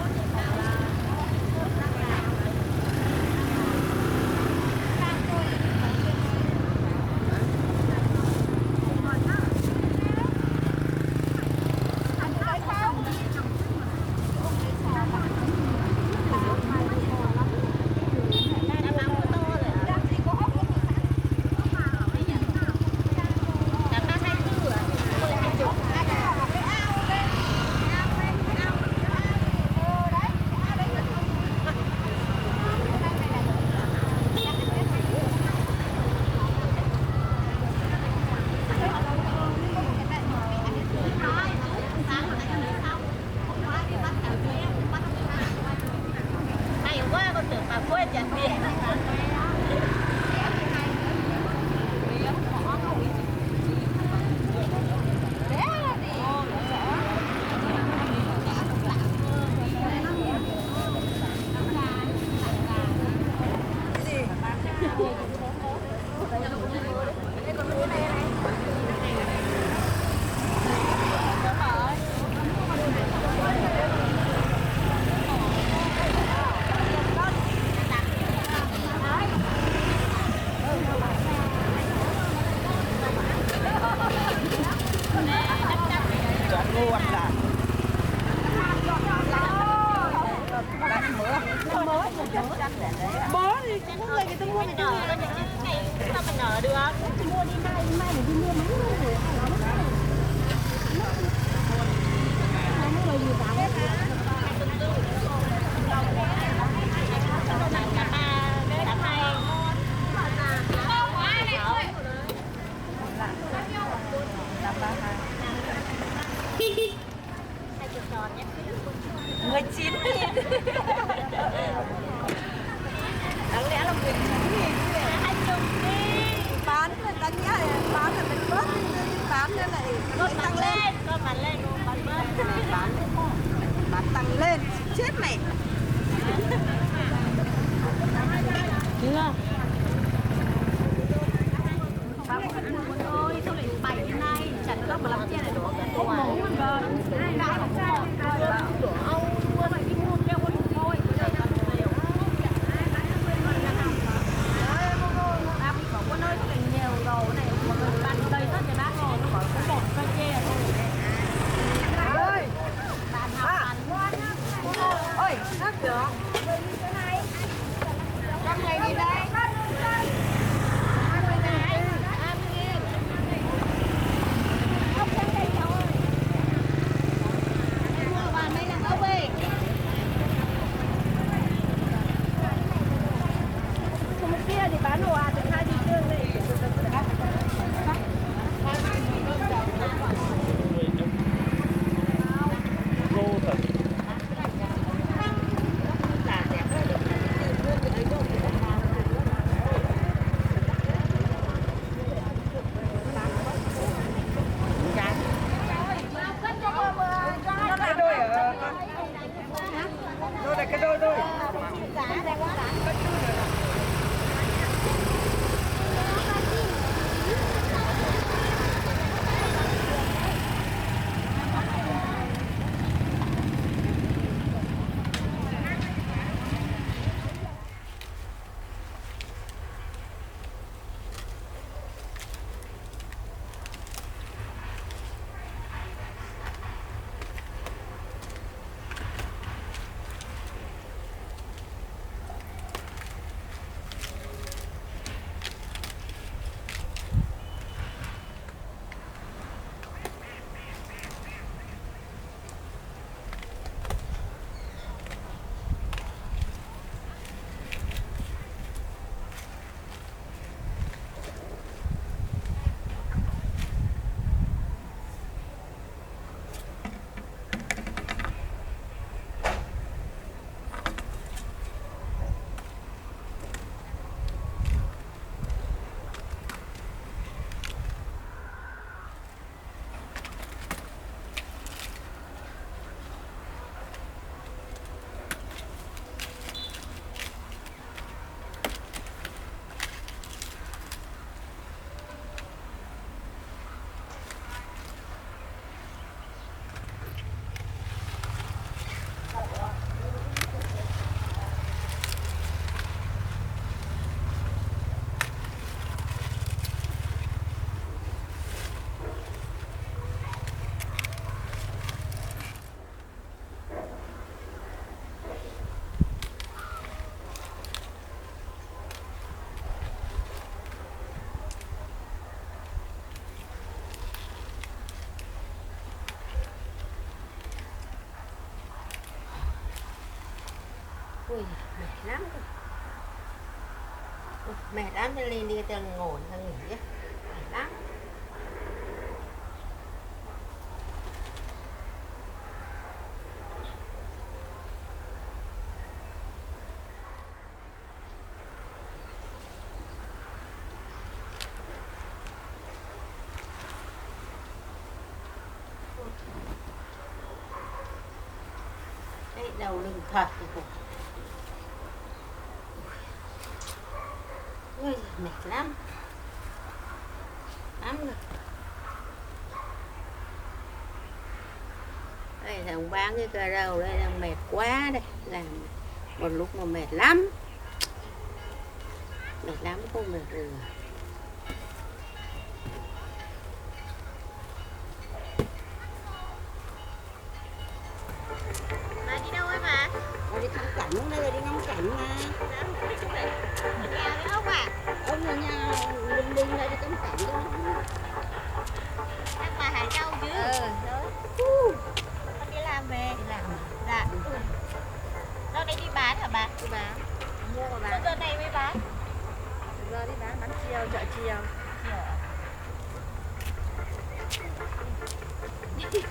Hay quá, con tưởng bà quên trả tiền. Bó thì cũng có người ta mua Mình nở ra những ngày sao mình nở được. mua đi mai để đi mua mấy người nó gì vào hết. 19.000. Đáng lẽ là 19.000 chứ. Anh dùng đi. Bán là đáng nhẽ là bán là mình bớt, bán nên lại con tăng lên. Con bán lên, con bán bớt. Bán tăng lên, chết mày. Chưa? Ôi, sao lại bày như này? Chẳng có mà làm chuyện này được. Không mổ mà. Ai đã không sao. Ông mua phải đi mua keo con thôi. Bác bị có con ơi, cái nhiều dầu này mà người bán ở đây rất là bác rồi, nó có bột cây tre thôi. Ơi, bạn học bán ngon nhá. Ôi, khác được. Trong này gì đây? Thì bán đồ à, từ 2 thị trường này. Đôi này cái đôi. Ui, mệt lắm. Mệt lắm, cho lên đi tao ngồi tao nghỉ. Mệt lắm. Đấy, đầu lưng thật thì cũng ui, mệt lắm rồi. Đây thằng bán cái cà rau đây đang mệt quá đây, làm một lúc mà mệt lắm không được rồi. Bà đi đâu ấy bà? Đi thăm cảnh, đây là đi ngắm cảnh mà. Nhà với ông à? Ông ở nhà Linh Đinh đây đi ngắm cảnh đó. Chắc bà Hải Châu chứ? Con đi làm về. Đi làm. Dạ. Đâu đây đi bán hả bà? Đi bán. Mua và bán. Giờ này mới bán? Giờ đi bán chiều, chợ chiều. Chiều.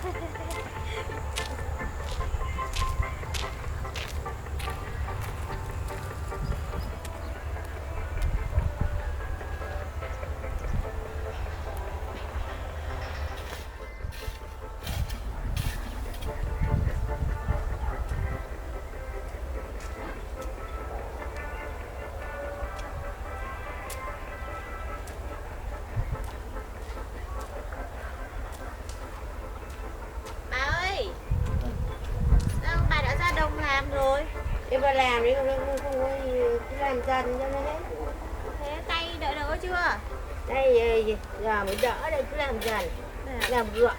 làm rồi. Nhưng mà làm đi không có cứ làm dần cho nó hết. Thế tay đỡ chưa? Đây giờ mới đỡ đây, cứ làm dần. Làm gọn.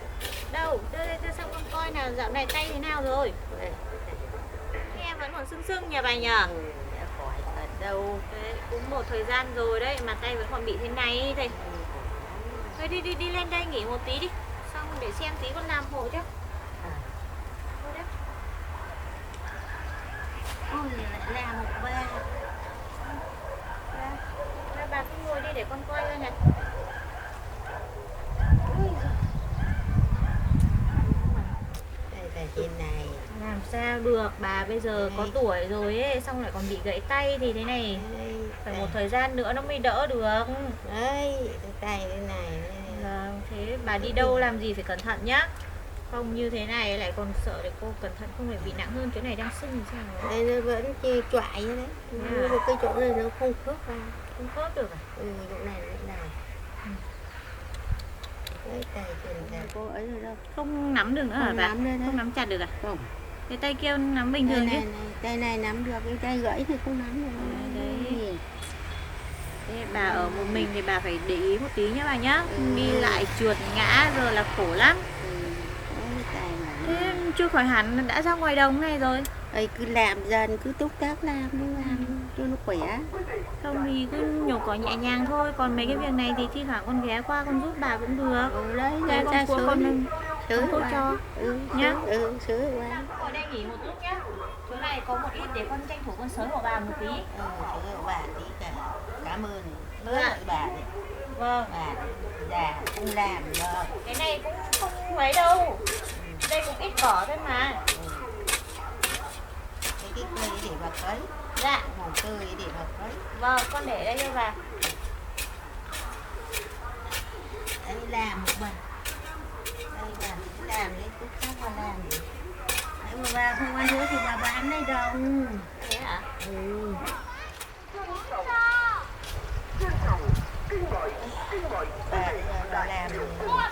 Đâu, đưa xem con coi nào dạo này tay thế nào rồi. Thế em vẫn còn sưng nhờ bà nhờ. Đã khỏi thật đâu. Đấy, cũng một thời gian rồi đấy mà tay vẫn còn bị thế này thầy. Thôi đi lên đây nghỉ một tí đi. Xong để xem tí con làm hộ chứ. Thôi đấy. Ôi lại làm một ba. Thôi bà cứ ngồi đi để con coi coi này. Đây là trên này. Làm sao được, bà bây giờ có tuổi rồi ấy, xong lại còn bị gãy tay thì thế này Đây, phải một thời gian nữa nó mới đỡ được. Đấy, tay cái này. Vâng, thế bà đi đâu làm gì phải cẩn thận nhá. Không như thế này lại còn sợ để cô cẩn thận không phải bị nặng hơn, chỗ này đang sưng thì sao. Đây nó vẫn chê choại như đấy. Nhưng mà cái chỗ này nó không khớp vào. Không khớp được à? Chỗ này nó làm. Đấy, tay chân là cô ấy rồi đâu. Không nắm được nữa hả Không bà? nắm được đấy. Không nắm chặt được à? Không. Cái tay kia nắm bình thường chứ. Tay này nắm được, cái tay gãy thì không nắm được. Đấy. Thế bà ở một mình thì bà phải để ý một tí nhá bà nhá. Đi lại trượt ngã rồi là khổ lắm. Đấy, tay mà. Thế chưa khỏi hẳn đã ra ngoài đồng này rồi. Ấy cứ làm dần, cứ túc tác làm cho nó khỏe. Không thì cứ nhổ cỏ nhẹ nhàng thôi. Còn mấy cái việc này thì thi thoảng con ghé qua con giúp bà cũng được. Đấy, Thế con cua con sới thuốc cho nhá. Sới qua. Ở đây nghỉ một lúc nhá. Chỗ này có một ít để con tranh thủ con sới của bà một tí. Sới của bà tí cả. Cảm ơn. Dạ. Bà này. Vâng. Bà già không làm được. Cái này cũng không mấy đâu. Đây cũng ít cỏ thôi mà. Cái cây để bà cấy. Dạ. Màu tươi để bà cấy. Vâng, con để đây cho bà. Đấy làm một bà. Đây bà làm đấy, cứ khác bà làm. Đấy mà bà không ăn nữa thì bà bán đây đâu. Thế hả? Bà làm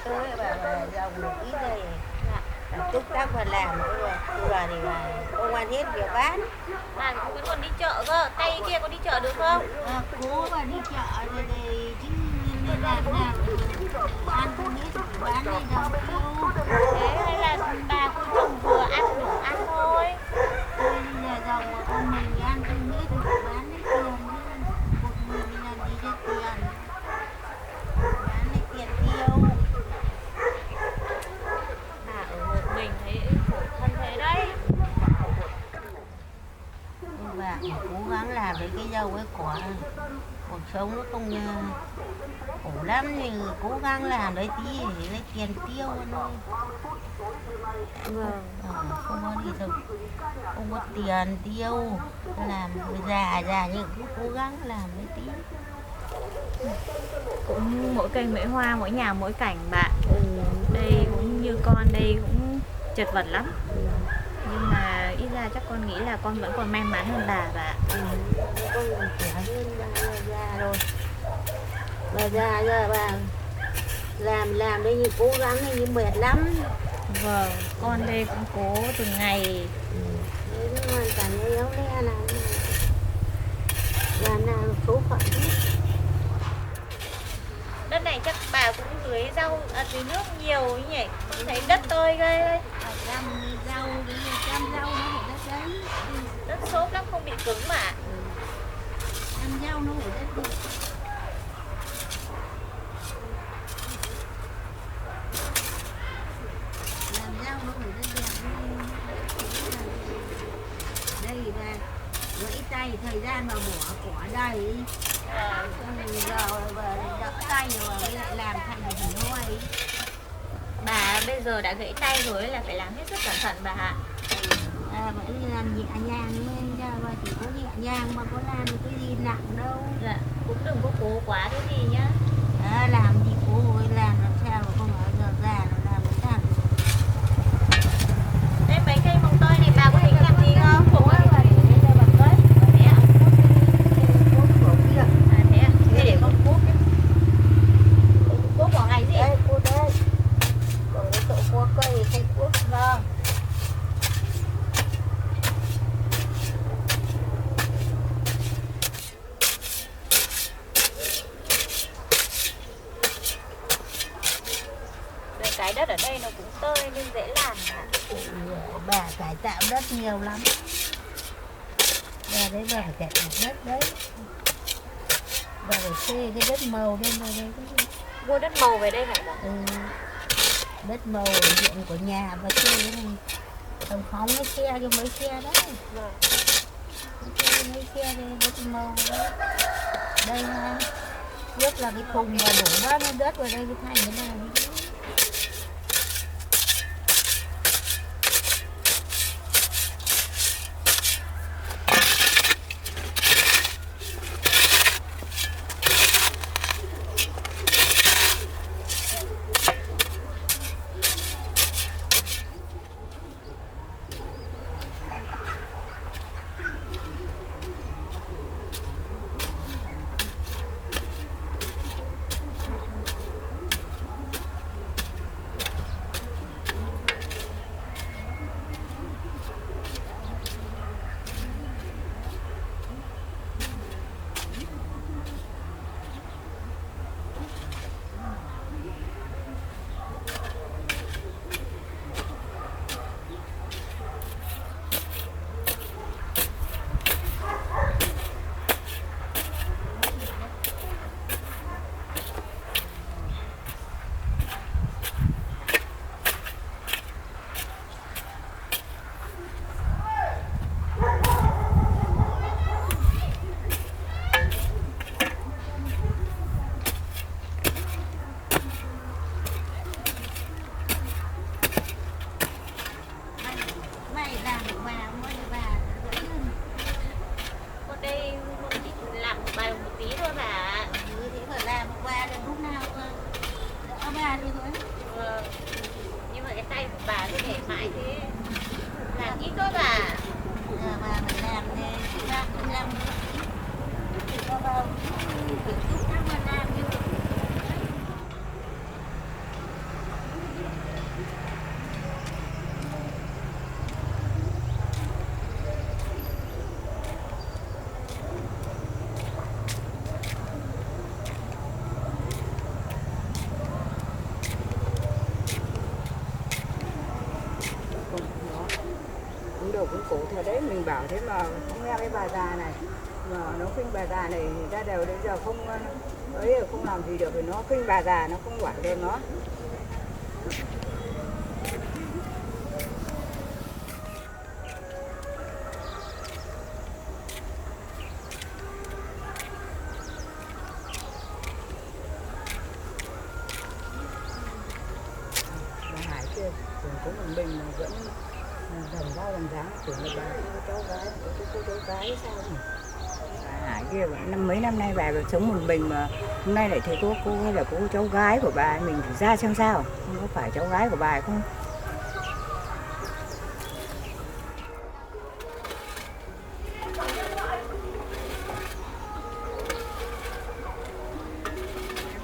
tới bà dòng được ít đây. Bà túc tắc bà làm rồi. Bà thì bà không ăn hết việc bán. Bà cũng vẫn còn đi chợ cơ. Tay kia có đi chợ được không? Cố bà đi chợ rồi thì chứ nên làm ăn không hết thì bán đây đâu. Thế hay là bà cứ trồng vừa ăn đủ ăn thôi. Bây giờ dòng mà con mình ăn không hết thì bán lấy tiền. Một mình làm gì cho tiền. Bán lấy tiền tiêu. Bà ở một mình thấy khổ thân thế đấy. Nhưng bà cũng cố gắng làm với cái dâu cái quả. Cuộc sống nó không khổ lắm thì cố gắng làm đấy tí để lấy tiền tiêu thôi. Vâng. Không có gì đâu, không có tiền tiêu, làm già nhưng cũng cố gắng làm đấy tí. Cũng mỗi cây mỗi hoa, mỗi nhà mỗi cảnh bạn. Đây cũng như con đây cũng chật vật lắm. Nhưng mà ít ra chắc con nghĩ là con vẫn còn may mắn hơn bà. Con còn khỏe hơn bà già rồi. Bà già giờ bà làm đây như cố gắng đây như mệt lắm. Vâng, con đây cũng cố từng ngày. Đấy, nó hoàn cảnh nó éo le làm nào số phận hết. Đất này chắc bà cũng tưới rau, tưới nước nhiều ấy nhỉ. Con thấy đất tơi ghê ấy. Chăm rau nó phải đất đấy. Đất xốp lắm, không bị cứng mà. Chăm rau nó phải đất đấy. Làm rau nó phải đất đẹp. Đây bà gãy tay thời gian mà bỏ cỏ đây. Giờ bà đỡ tay rồi mới lại làm thành hình hoa. Bà bây giờ đã gãy tay rồi là phải làm hết sức cẩn thận bà ạ. Vẫn làm nhẹ nhàng thôi, bà chỉ có nhẹ nhàng mà có làm được cái gì nặng đâu. Dạ, cũng đừng có cố quá cái gì nhá. Làm gì cố làm sao mà không ở giờ già nó làm sao. Đây mấy cây mồng tơi này bà có tính làm gì không? Cũng á, bà để đây cho bà cưới. Thế à? Thế à? Thế để con cuốc nhé. Cuốc của ngày gì? Đây, cuốc đây. Còn cái chỗ cuốc cây thì không cuốc. Vâng. nên dễ làm hả? Bà cải tạo đất nhiều lắm. Bà đấy bà phải cải tạo đất đấy. Bà phải thuê cái đất màu đây này đây. Mua đất màu về đây hả bà? Ừ. Đất màu ở ruộng của nhà và thuê cái này. Tổng phóng cái xe cho mấy xe đấy. Vâng. Thuê mấy xe đây đất màu đấy. Đây ha. Trước là cái thùng và đổ bao nhiêu đất vào đây cái thành cái này. Mày làm được bà mua cho bà. Con đây chỉ làm một bài một tí thôi bà. Ừ, thì phải làm một bà là lúc nào đỡ bà đi thôi. Nhưng mà cái tay của bà cứ để mãi thế. Làm ít thôi bà. Giờ bà phải làm đi, bà cũng làm nữa. Có bao kiểu lúc nào mà làm như vậy. Cũng đầu cũng cổ theo đấy, mình bảo thế mà không nghe cái bà già này, mà nó khinh bà già này thì ra đều đến giờ không ấy không làm gì được, thì nó khinh bà già, nó không quản được nó. Bà Hải kia cũng có một mình mà vẫn dần ra dần dáng, tưởng là bà có cháu gái, có cháu gái sao nhỉ? Bà Hải kia bà mấy năm nay bà sống một mình mà hôm nay lại thấy cô hay là cô cháu gái của bà, mình thử ra xem sao, không có phải cháu gái của bà không?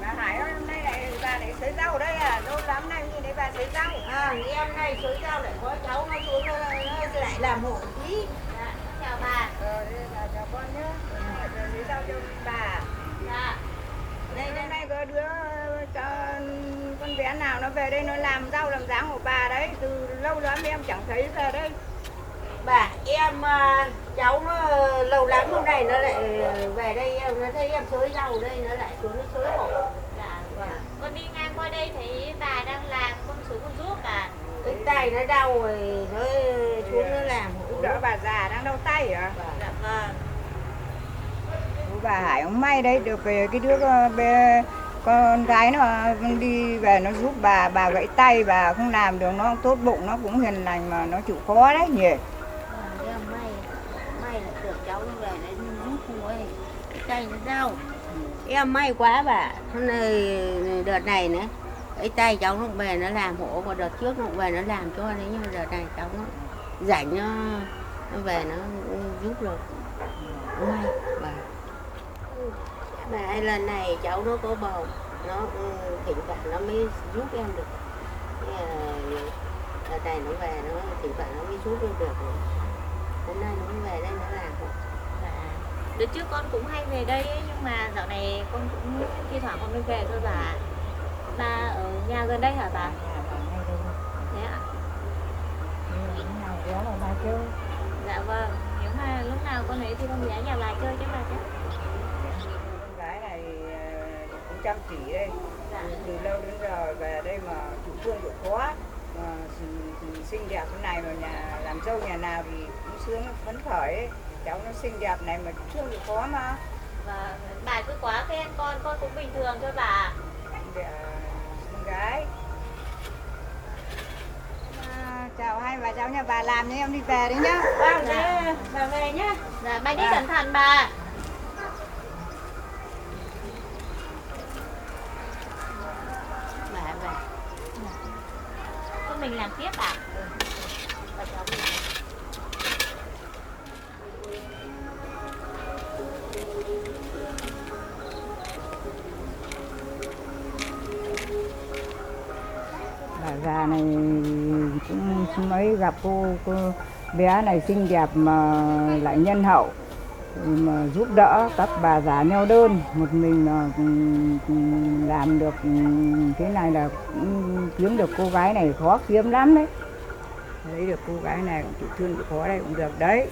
Bà Hải ơi, hôm nay lại bà lại sới rau đây à? Lâu lắm nay nhìn thấy bà sới rau. À, em này sới rau lại có cháu nó xuống nó lại làm hộ tí. Dạ, chào bà. Đây bà chào con nhé. Sới rau cho bà. Dạ. Đây hôm nay có đứa cho con bé nào nó về đây nó làm rau làm dáng của bà đấy, từ lâu lắm em chẳng thấy về đây. Bà em cháu nó lâu lắm hôm nay nó lại về đây, em nó thấy em xới rau đây nó lại xuống nó xới hộ. Dạ. Con đi ngang qua đây thấy bà đang làm, con xuống con giúp bà. Cái tay nó đau rồi nó xuống nó làm hộ. Giúp đỡ bà già đang đau tay hả? Dạ vâng. Bà Hải ông may đấy được về cái đứa con gái nó đi về nó giúp bà gãy tay, bà không làm được, nó tốt bụng, nó cũng hiền lành mà nó chịu khó đấy nhỉ. Em may là được cháu nó về nó giúp cô ấy, cái tay nó đau. Em may quá bà, hôm nay đợt này nữa cái tay cháu nó về nó làm hộ, và đợt trước nó về nó làm cho đấy, nhưng mà đợt này cháu nó rảnh nó về nó giúp được. May bà. Mà hai lần này cháu nó có bầu, nó thỉnh thoảng nó mới giúp em được. Đợt này nó về nó thỉnh thoảng nó mới giúp em được. Hôm nay nó mới về đây nó làm hộ. Dạ. Đợt trước con cũng hay về đây ấy, nhưng mà dạo này con cũng thi thoảng con mới về thôi bà. Bà ở nhà gần đây hả bà? Bà ngay đâu. Thế ạ? con ấy thì con bé nhà bà chơi chứ bà chứ. Con gái này cũng chăm chỉ đây, từ lâu đến giờ về đây mà chủ trương chịu khó, mà xinh đẹp thế này mà nhà làm dâu nhà nào thì cũng sướng phấn khởi ấy. Cháu nó xinh đẹp này mà chủ trương chịu khó mà. Và bà cứ quá khen con cũng bình thường thôi bà. Con gái. Chào hai bà cháu nhà bà, làm nhé, em đi về đấy nhá. Vâng, dạ. Bà về nhá. Dạ, bà đi cẩn thận bà. Bà về. Thôi mình làm tiếp à? Bà cháu đi. Bà già này cũng mới gặp cô bé này xinh đẹp mà lại nhân hậu, mà giúp đỡ các bà già neo đơn, một mình làm được thế này là kiếm được cô gái này khó kiếm lắm đấy. Lấy được cô gái này cũng chịu thương chịu khó đây cũng được đấy.